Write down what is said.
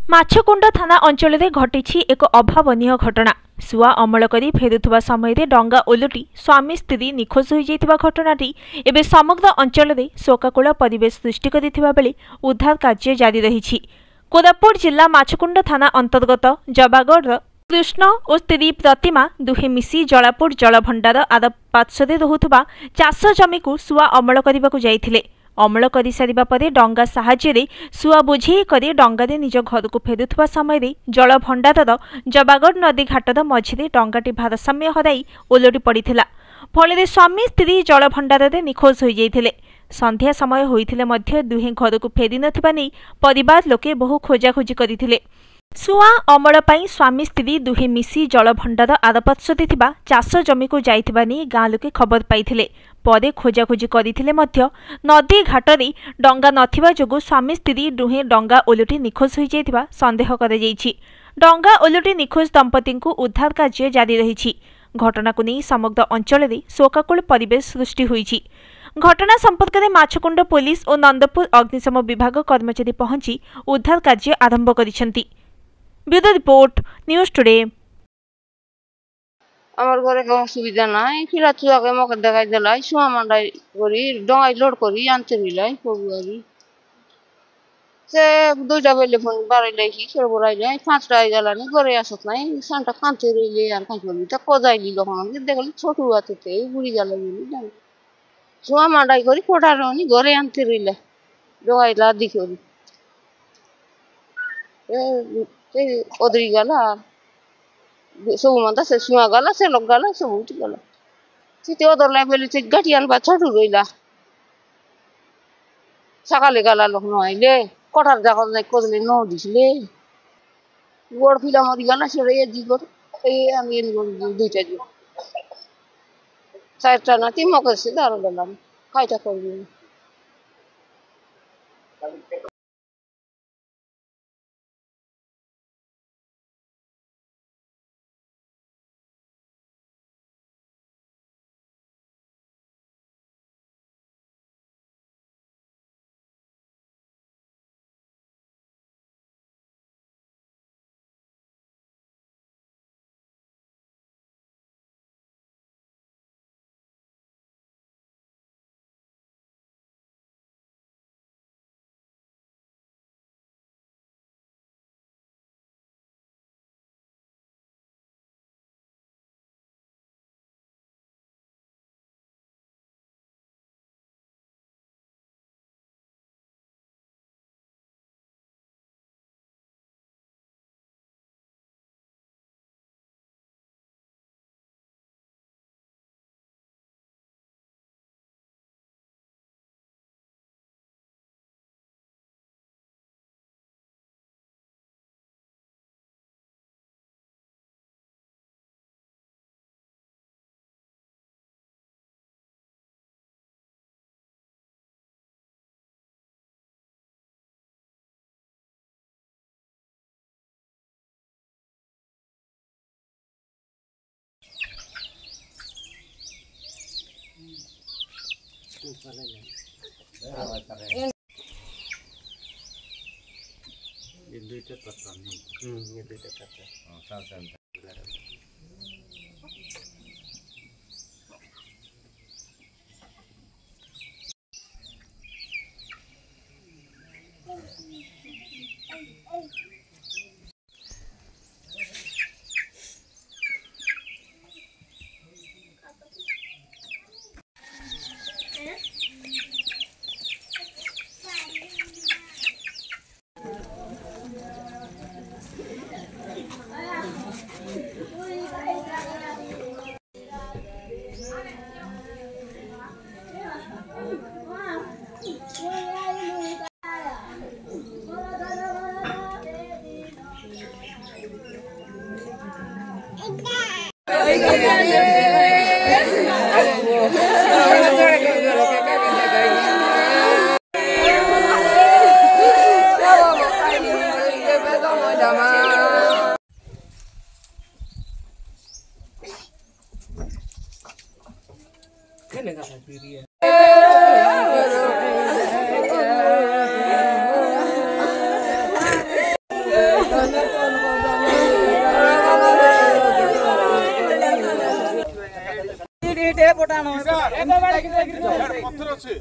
माछकुंड थाना अंचल में घटी एक अभावन घटना। सुआ अमल करी फेरुवा समय डंगा ओलटी स्वामी स्त्री निखोज हो जाइतिबा घटनाटी एवं समग्र अंचल में शोकाकूल परिवेश सृष्टि करथिबा बेले उद्धार कार्य जारी रही। कोरापुट जिला माछकुंड थाना अंतर्गत जबागढ़ कृष्ण और स्त्री प्रतिमा दुहे मिसी जलापुर जलभंडार आर पार्श्वे रहुथबा चाष जमी को सुआ अमल करने जाइथिले। अमल कर सारिबा परे डंगा साहाय्य सुआ बोझे कर डंगारे निज घर को फेरुवा समय जलभंडार जबागढ़ नदी घाटर मझिरे डंगाटी भारसाम्य हराई ओलटी पड़िथिला। फल स्वामी स्त्री जलभंडार निखोज हो जाइथिले। संध्या समय होइथिले मध्य दुहे घर को फेरी नथिबा नै परिवार लोके बहु खोजाखोजी करथिले। सुआ अमल पाई स्वामी स्त्री दुहे मिसी जलभंडार आरपार्श्वे थिबा चाष जमी को जाइथिबा नै गाँ लोके खबर पाइथिले। परे खोजाखोजी करथिले मध्य नदी घाटरे डंगा नथिबा जोगु स्वामी स्त्री दुहे डंगा ओलटी निखोज हो जाइथिबा संदेह करा जाइछि। डंगा ओलटी निखोज दंपति को उद्धार कार्य जारी रही। घटना को नहीं समग्र अंचल में शोकाकूल परिवेश सृष्टि होइछि। घटना संपर्क में माछकुंड पुलिस और नंदपुर अग्निशम विभाग कर्मचारी पहुंची उद्धार कार्य आरंभ करिसेंती। Bureau report news today. আমার ঘরে কোনো সুবিধা নাই কিরা চুয়াকে মকে দেখাই দিলাই সুয়া মান্ডাই করি ডঙাই লোড করি আনতে দিলাই ফেব্রুয়ারি সে দুইটা বেলে ফোন বাড়াইলাই কি সে বড়াইলাই 5টা গেলানি ঘরে আসত নাই সানটা কাঁদতে রইলে আর কাজ করবি তা কজাইলি যখন আমি দেখলি ছোট হাতেতে বুড়ি গেল বলি জানি সুয়া মান্ডাই করি কোটারনি ঘরে আনতে রইলে ডঙাই লাদি করি এ ওদরি গেল सब मानता से सुआ गला से लोग गला सब उठ गला सीते ओदर लाई बेले से गटियान बा छोटू रइला सकाले गला लोग न आइले कटार जागल नै कोदले न दिसले गोड़ फिला मरि गला से रे जीवर ए আমি এন দুইটা জি চারটা নাতি মকে সে দাঁড় গেলাম কাইটা করবি ये दुईटा पत्ता नहीं ये दुईटा पत्ता साथ Kena kata diri ya. ଏଇଟେ ପଟାଣ ପଥର ଅଛି